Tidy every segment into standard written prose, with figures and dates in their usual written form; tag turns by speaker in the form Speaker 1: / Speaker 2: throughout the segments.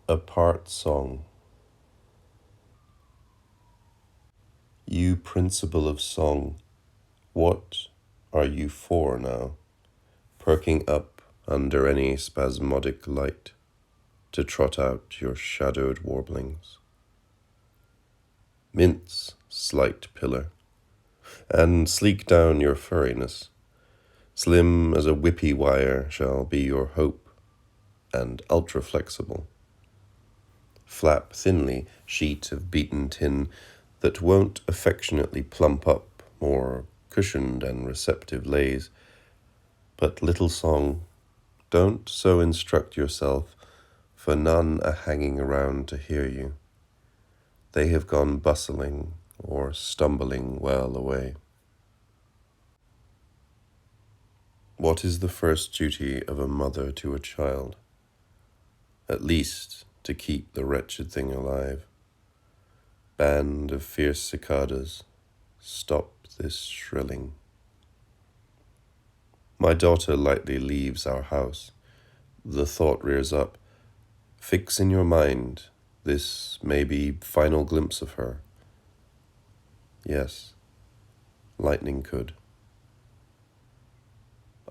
Speaker 1: A part song. You principle of song, what are you for now? Perking up under any spasmodic light to trot out your shadowed warblings. Mince, slight pillar, and sleek down your furriness. Slim as a whippy wire shall be your hope, and ultra-flexible. Flap thinly, sheet of beaten tin that won't affectionately plump up more cushioned and receptive lays. But little song, don't so instruct yourself, for none are hanging around to hear you. They have gone bustling or stumbling well away. What is the first duty of a mother to a child? At least to keep the wretched thing alive. Band of fierce cicadas, stop this shrilling. My daughter lightly leaves our house. The thought rears up. Fix in your mind this maybe final glimpse of her. Yes, lightning could.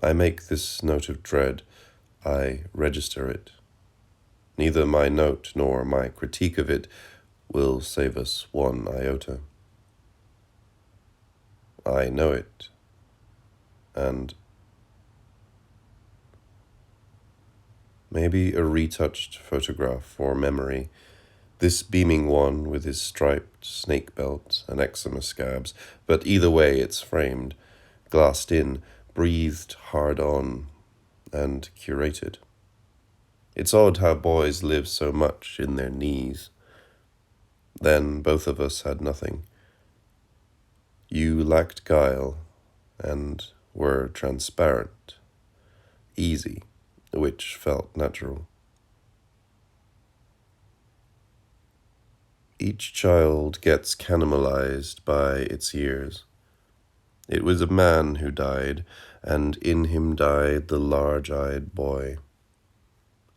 Speaker 1: I make this note of dread. I register it. Neither my note nor my critique of it will save us one iota. I know it, and maybe a retouched photograph for memory, this beaming one with his striped snake belt and eczema scabs, but either way it's framed, glassed in, breathed hard on, and curated. It's odd how boys live so much in their knees. Then both of us had nothing. You lacked guile and were transparent, easy, which felt natural. Each child gets cannibalized by its years. It was a man who died, and in him died the large-eyed boy.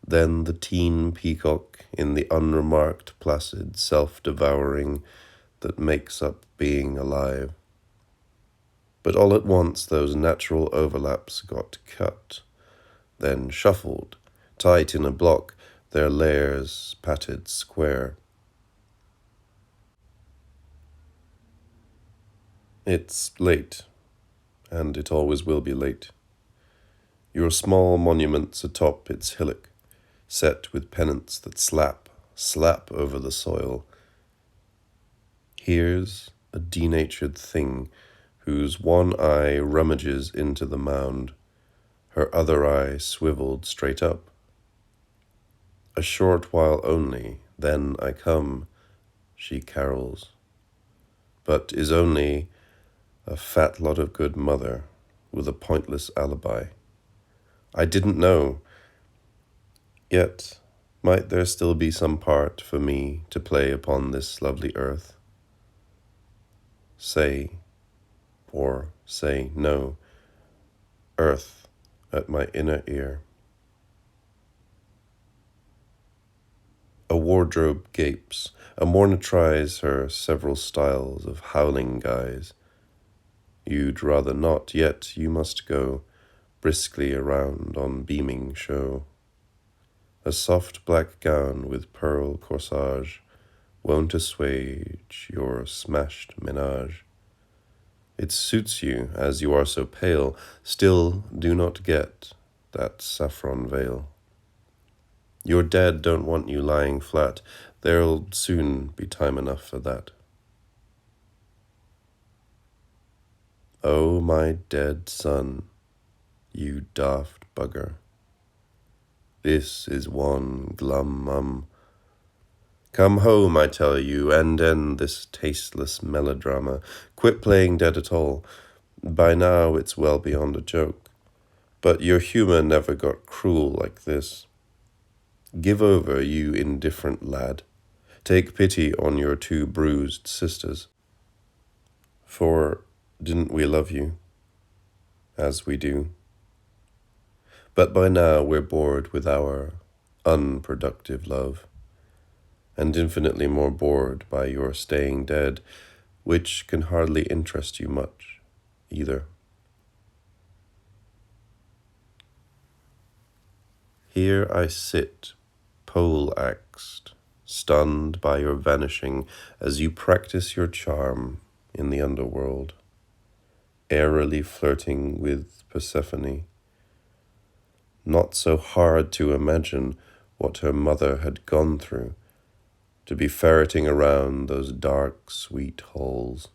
Speaker 1: Then the teen peacock in the unremarked, placid, self-devouring that makes up being alive. But all at once those natural overlaps got cut, then shuffled, tight in a block, their layers patted square. It's late, and it always will be late. Your small monuments atop its hillock, set with pennants that slap over the soil. Here's a denatured thing whose one eye rummages into the mound, her other eye swiveled straight up. A short while only, then I come, she carols, but is only a fat lot of good mother with a pointless alibi. I didn't know. Yet, might there still be some part for me to play upon this lovely earth? Say, or say no, earth at my inner ear. A wardrobe gapes. A mourner tries her several styles of howling guise. You'd rather not, yet you must go briskly around on beaming show. A soft black gown with pearl corsage won't assuage your smashed menage. It suits you, as you are so pale, still do not get that saffron veil. Your dead don't want you lying flat, there'll soon be time enough for that. Oh, my dead son, you daft bugger. This is one glum mum. Come home, I tell you, and end this tasteless melodrama. Quit playing dead at all. By now it's well beyond a joke. But your humor never got cruel like this. Give over, you indifferent lad. Take pity on your two bruised sisters. For didn't we love you, as we do? But by now we're bored with our unproductive love. and infinitely more bored by your staying dead, which can hardly interest you much, either. Here I sit, pole-axed, stunned by your vanishing as you practice your charm in the underworld, airily flirting with Persephone. Not so hard to imagine what her mother had gone through, to be ferreting around those dark, sweet halls.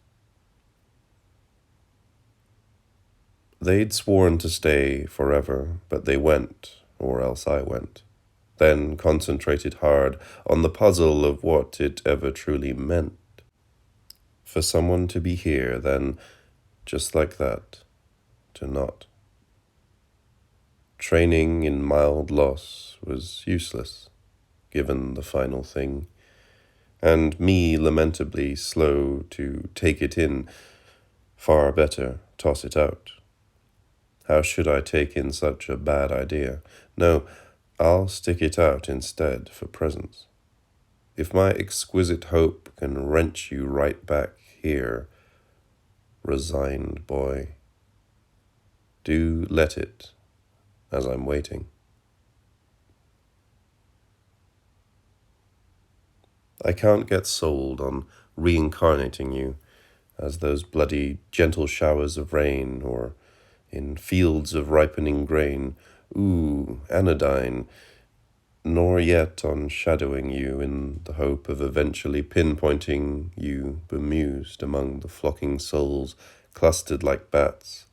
Speaker 1: They'd sworn to stay forever, but they went, or else I went, then concentrated hard on the puzzle of what it ever truly meant. For someone to be here, then, just like that, to not. Training in mild loss was useless, given the final thing, and me lamentably slow to take it in, far better toss it out. How should I take in such a bad idea? No, I'll stick it out instead for presents. If my exquisite hope can wrench you right back here, resigned boy, do let it, as I'm waiting. I can't get sold on reincarnating you as those bloody gentle showers of rain, or in fields of ripening grain, ooh, anodyne, nor yet on shadowing you in the hope of eventually pinpointing you bemused among the flocking souls clustered like bats,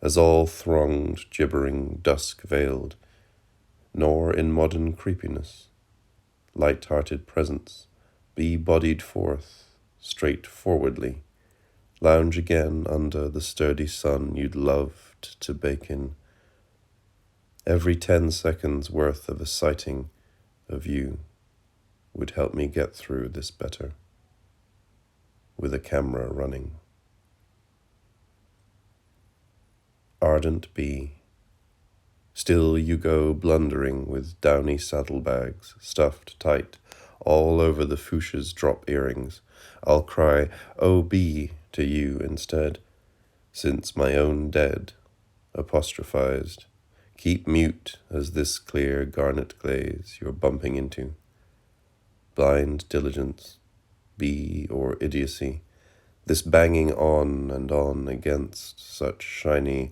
Speaker 1: as all thronged, gibbering, dusk-veiled, nor in modern creepiness, light-hearted presence, be bodied forth, straightforwardly, lounge again under the sturdy sun you'd loved to bake in. Every 10 seconds worth of a sighting of you would help me get through this better, with a camera running. Ardent bee, still you go blundering with downy saddlebags stuffed tight all over the fuchsia's drop earrings. I'll cry, "Oh, bee," to you instead, since my own dead, apostrophized, keep mute as this clear garnet glaze you're bumping into. Blind diligence, bee or idiocy, this banging on and on against such shiny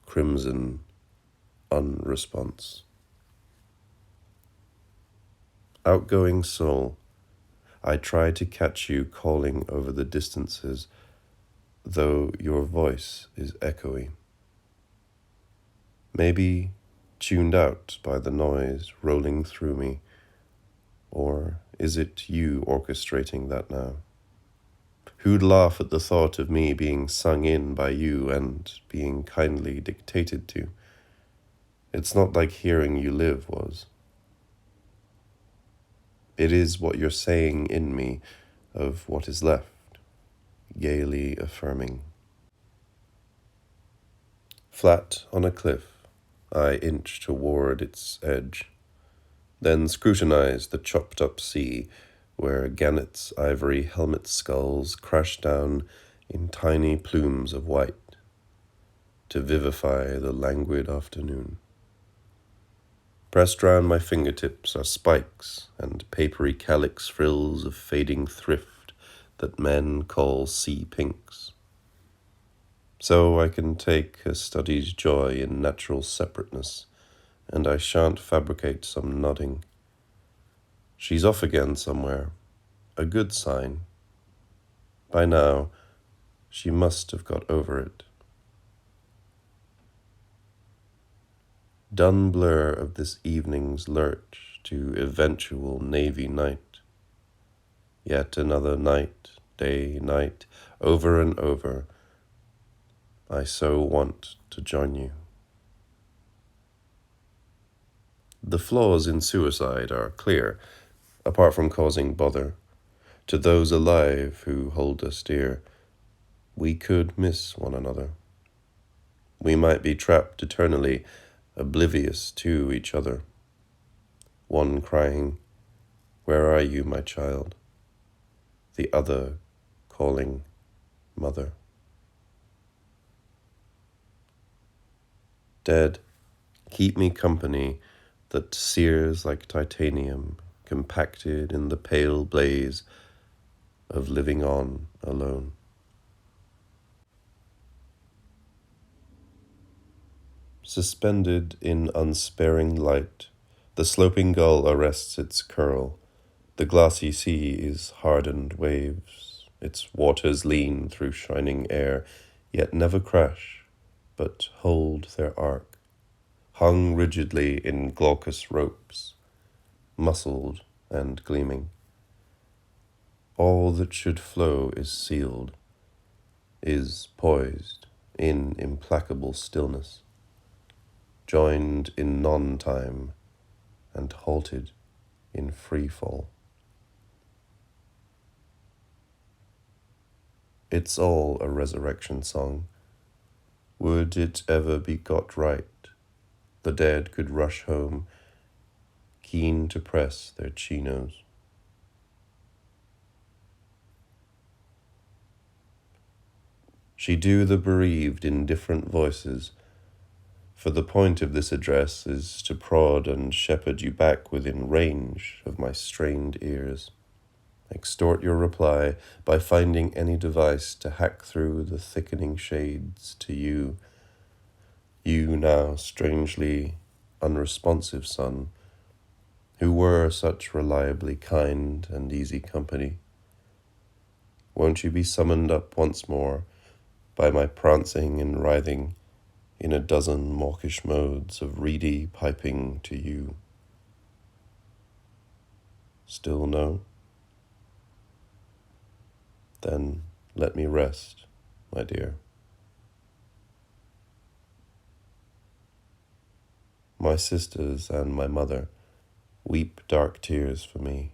Speaker 1: crimson unresponse. Outgoing soul, I try to catch you calling over the distances, though your voice is echoey. Maybe tuned out by the noise rolling through me, or is it you orchestrating that now? Who'd laugh at the thought of me being sung in by you and being kindly dictated to? It's not like hearing you live was. It is what you're saying in me of what is left, gaily affirming. Flat on a cliff, I inch toward its edge, then scrutinize the chopped-up sea where gannets' ivory helmet skulls crash down in tiny plumes of white to vivify the languid afternoon. Pressed round my fingertips are spikes and papery calyx frills of fading thrift that men call sea pinks. So I can take a studied joy in natural separateness, and I shan't fabricate some nodding. She's off again somewhere, a good sign. By now, she must have got over it. Dun blur of this evening's lurch to eventual navy night. Yet another night, day, night, over and over. I so want to join you. The flaws in suicide are clear, apart from causing bother. To those alive who hold us dear, we could miss one another. We might be trapped eternally, oblivious to each other. One crying, Where are you, my child? The other calling mother. Dead, keep me company that sears like titanium, compacted in the pale blaze of living on alone. Suspended in unsparing light, the sloping gull arrests its curl. The glassy sea is hardened waves, its waters lean through shining air, yet never crash, but hold their arc, hung rigidly in glaucous ropes, muscled and gleaming. All that should flow is sealed, is poised in implacable stillness, joined in non-time and halted in free fall. It's all a resurrection song. Would it ever be got right? The dead could rush home, keen to press their chinos. She do the bereaved in different voices, for the point of this address is to prod and shepherd you back within range of my strained ears. Extort your reply by finding any device to hack through the thickening shades to you, you now strangely unresponsive son, who were such reliably kind and easy company. Won't you be summoned up once more by my prancing and writhing in a dozen mawkish modes of reedy piping to you? Still no? Then let me rest, my dear. My sisters and my mother weep dark tears for me.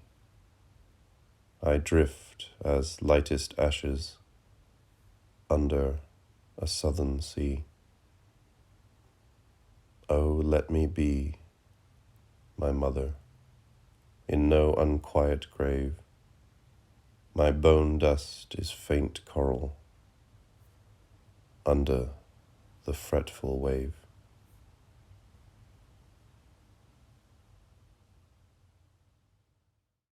Speaker 1: I drift as lightest ashes under a southern sea. Oh, let me be, my mother, in no unquiet grave. My bone dust is faint coral under the fretful wave.